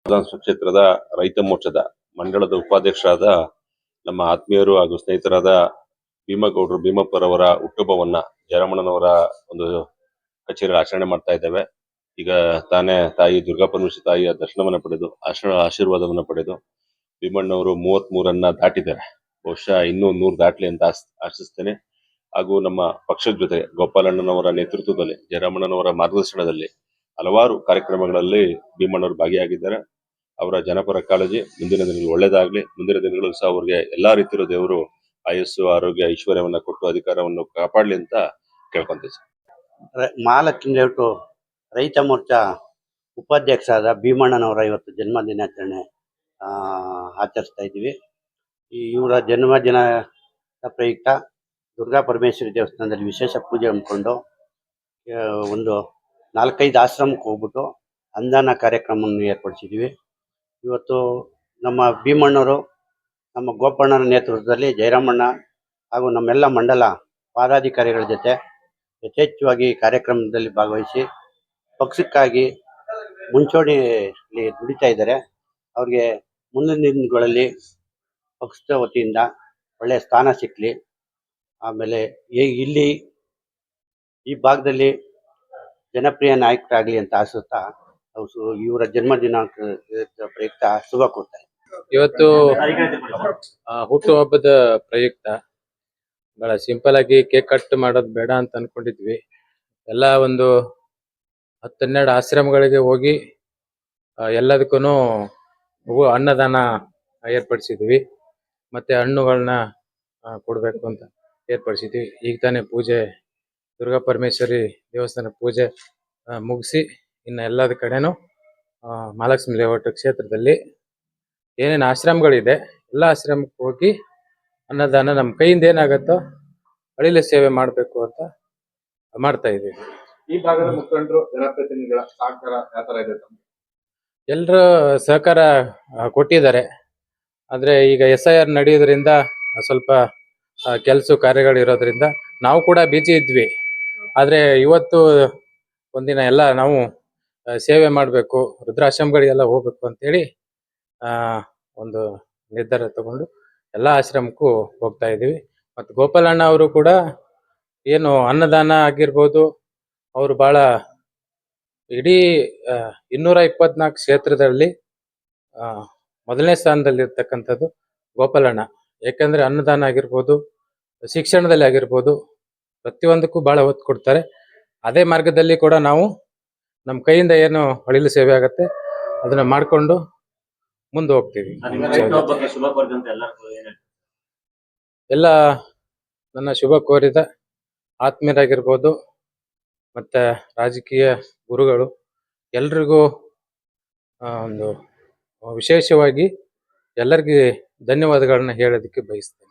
ವಿಧಾನಸಭಾ ಕ್ಷೇತ್ರದ ರೈತ ಮೋರ್ಚಾದ ಮಂಡಳದ ಉಪಾಧ್ಯಕ್ಷರಾದ ನಮ್ಮ ಆತ್ಮೀಯರು ಹಾಗೂ ಸ್ನೇಹಿತರಾದ ಭೀಮಗೌಡರು ಭೀಮಪ್ಪರವರ ಹುಟ್ಟುಹಬ್ಬವನ್ನ ಜಯರಾಮಣ್ಣನವರ ಒಂದು ಕಚೇರಿ ಆಚರಣೆ ಮಾಡ್ತಾ ಇದ್ದೇವೆ. ಈಗ ತಾನೇ ತಾಯಿ ದುರ್ಗಾ ಪರಮೇಶ್ವರಿ ತಾಯಿಯ ದರ್ಶನವನ್ನ ಪಡೆದು ಆಶೀರ್ವಾದವನ್ನ ಪಡೆದು ಭೀಮಣ್ಣವರು 33 ದಾಟಿದ್ದಾರೆ. ಬಹುಶಃ ಇನ್ನೂ 100 ದಾಟ್ಲಿ ಅಂತ ಆಶಿಸ್ತೇನೆ. ಹಾಗೂ ನಮ್ಮ ಪಕ್ಷದ ಜೊತೆ ಗೋಪಾಲಣ್ಣನವರ ನೇತೃತ್ವದಲ್ಲಿ ಜಯರಾಮಣ್ಣನವರ ಮಾರ್ಗದರ್ಶನದಲ್ಲಿ ಹಲವಾರು ಕಾರ್ಯಕ್ರಮಗಳಲ್ಲಿ ಭೀಮಣ್ಣವರು ಭಾಗಿಯಾಗಿದ್ದಾರೆ. ಅವರ ಜನಪರ ಕಾಳಜಿ ಮುಂದಿನ ದಿನಗಳು ಒಳ್ಳೇದಾಗ್ಲಿ. ಮುಂದಿನ ದಿನಗಳು ಸಹ ಅವರಿಗೆ ಎಲ್ಲಾ ರೀತಿಯ ದೇವರು ಆಯಸ್ಸು, ಆರೋಗ್ಯ, ಐಶ್ವರ್ಯವನ್ನ ಕೊಟ್ಟು ಅಧಿಕಾರವನ್ನು ಕಾಪಾಡಲಿ ಅಂತ ಕೇಳ್ಕೊಂತೀವಿ. ಮಹಾಲಕ್ಷ್ಮಿ ಲೇಔಟು ರೈತ ಮೋರ್ಚಾ ಉಪಾಧ್ಯಕ್ಷರಾದ ಭೀಮಣ್ಣನವರ ಇವತ್ತು ಜನ್ಮದಿನಾಚರಣೆ ಆಚರಿಸ್ತಾ ಇದ್ದೀವಿ. ಇವರ ಜನ್ಮದಿನ ಪ್ರಯುಕ್ತ ದುರ್ಗಾ ಪರಮೇಶ್ವರಿ ದೇವಸ್ಥಾನದಲ್ಲಿ ವಿಶೇಷ ಪೂಜೆ ಹಮ್ಮಿಕೊಂಡು ಒಂದು 4-5 ಆಶ್ರಮಕ್ಕೆ ಹೋಗ್ಬಿಟ್ಟು ಅನ್ನದಾನ ಕಾರ್ಯಕ್ರಮವನ್ನು ಏರ್ಪಡಿಸಿದ್ದೀವಿ. ಇವತ್ತು ನಮ್ಮ ಭೀಮಣ್ಣವರು, ನಮ್ಮ ಗೋಪಣ್ಣನ ನೇತೃತ್ವದಲ್ಲಿ ಜಯರಾಮಣ್ಣ ಹಾಗೂ ನಮ್ಮೆಲ್ಲ ಮಂಡಲ ಪದಾಧಿಕಾರಿಗಳ ಜೊತೆ ಯಥೇಚ್ಛವಾಗಿ ಕಾರ್ಯಕ್ರಮದಲ್ಲಿ ಭಾಗವಹಿಸಿ ಪಕ್ಷಕ್ಕಾಗಿ ಮುಂಚೂಣಿಯಲ್ಲಿ ದುಡಿತಾ ಇದ್ದಾರೆ. ಅವ್ರಿಗೆ ಮುಂದಿನ ದಿನಗಳಲ್ಲಿ ಪಕ್ಷದ ವತಿಯಿಂದ ಒಳ್ಳೆಯ ಸ್ಥಾನ ಸಿಕ್ಕಲಿ. ಆಮೇಲೆ ಇಲ್ಲಿ ಈ ಭಾಗದಲ್ಲಿ ಜನಪ್ರಿಯ ನಾಯಕರಾಗಲಿ ಅಂತ ಆಶಿಸ್ತಾ ಇವರ ಜನ್ಮದಿನ ಪ್ರಯುಕ್ತ ಶುಭ ಕೋರ್ತಾರೆ. ಇವತ್ತು ಹುಟ್ಟುಹಬ್ಬದ ಪ್ರಯುಕ್ತ ಬಹಳ ಸಿಂಪಲ್ ಆಗಿ ಕೇಕ್ ಕಟ್ ಮಾಡೋದು ಬೇಡ ಅಂತ ಅನ್ಕೊಂಡಿದ್ವಿ. ಎಲ್ಲ ಒಂದು 10-12 ಆಶ್ರಮಗಳಿಗೆ ಹೋಗಿ ಎಲ್ಲದಕ್ಕೂ ಅನ್ನದಾನ ಏರ್ಪಡಿಸಿದ್ವಿ. ಮತ್ತೆ ಹಣ್ಣುಗಳನ್ನ ಕೊಡಬೇಕು ಅಂತ ಏರ್ಪಡಿಸಿದ್ವಿ. ಈಗ ತಾನೇ ಪೂಜೆ ದುರ್ಗಾ ಪರಮೇಶ್ವರಿ ದೇವಸ್ಥಾನ ಪೂಜೆ ಮುಗಿಸಿ ಇನ್ನು ಎಲ್ಲದ ಕಡೆನೂ ಮಹಾಲಕ್ಷ್ಮಿ ಲೇಔಟ್ ಕ್ಷೇತ್ರದಲ್ಲಿ ಏನೇನು ಆಶ್ರಮಗಳಿದೆ ಎಲ್ಲ ಆಶ್ರಮಕ್ಕೆ ಹೋಗಿ ಅನ್ನದಾನ ನಮ್ಮ ಕೈಯಿಂದ ಏನಾಗತ್ತೋ ಅಳಿಲು ಸೇವೆ ಮಾಡಬೇಕು ಅಂತ ಮಾಡ್ತಾ ಇದ್ದೀವಿ. ಈ ಭಾಗದ ಮುಖಂಡರು, ಜನಪ್ರತಿನಿಧಿಗಳ ಸಹಕಾರ ಯಾವ ತರ ಇದೆ? ಎಲ್ಲರೂ ಸಹಕಾರ ಕೊಟ್ಟಿದ್ದಾರೆ. ಆದರೆ ಈಗ SIR ನಡೆಯೋದ್ರಿಂದ ಸ್ವಲ್ಪ ಕೆಲಸ ಕಾರ್ಯಗಳು ಇರೋದ್ರಿಂದ ನಾವು ಕೂಡ ಬಿಜಿ ಇದ್ವಿ. ಆದರೆ ಇವತ್ತು ಒಂದಿನ ಎಲ್ಲ ನಾವು ಸೇವೆ ಮಾಡಬೇಕು, ವೃದ್ಧಾಶ್ರಮಗಳಿಗೆಲ್ಲ ಹೋಗ್ಬೇಕು ಅಂತೇಳಿ ಒಂದು ನಿರ್ಧಾರ ತಗೊಂಡು ಎಲ್ಲ ಆಶ್ರಮಕ್ಕೂ ಹೋಗ್ತಾ ಇದ್ದೀವಿ. ಮತ್ತು ಗೋಪಾಲಣ್ಣ ಅವರು ಕೂಡ ಏನು ಅನ್ನದಾನ ಆಗಿರ್ಬೋದು, ಅವರು ಭಾಳ ಇಡೀ 224 ಕ್ಷೇತ್ರದಲ್ಲಿ ಮೊದಲನೇ ಸ್ಥಾನದಲ್ಲಿರ್ತಕ್ಕಂಥದ್ದು ಗೋಪಾಲಣ್ಣ. ಯಾಕಂದರೆ ಅನ್ನದಾನ ಆಗಿರ್ಬೋದು, ಶಿಕ್ಷಣದಲ್ಲಿ ಆಗಿರ್ಬೋದು, ಪ್ರತಿಯೊಂದಕ್ಕೂ ಭಾಳ ಒತ್ತು ಕೊಡ್ತಾರೆ. ಅದೇ ಮಾರ್ಗದಲ್ಲಿ ಕೂಡ ನಾವು ನಮ್ಮ ಕೈಯಿಂದ ಏನು ಅಳಿಲು ಸೇವೆ ಆಗತ್ತೆ ಅದನ್ನ ಮಾಡಿಕೊಂಡು ಮುಂದೆ ಹೋಗ್ತೀವಿ. ಎಲ್ಲ ನನ್ನ ಶುಭ ಕೋರಿದ ಆತ್ಮೀಯರಾಗಿರ್ಬೋದು ಮತ್ತು ರಾಜಕೀಯ ಗುರುಗಳು ಎಲ್ರಿಗೂ ಒಂದು ವಿಶೇಷವಾಗಿ ಎಲ್ಲರಿಗೆ ಧನ್ಯವಾದಗಳನ್ನ ಹೇಳೋದಕ್ಕೆ ಬಯಸ್ತೇನೆ.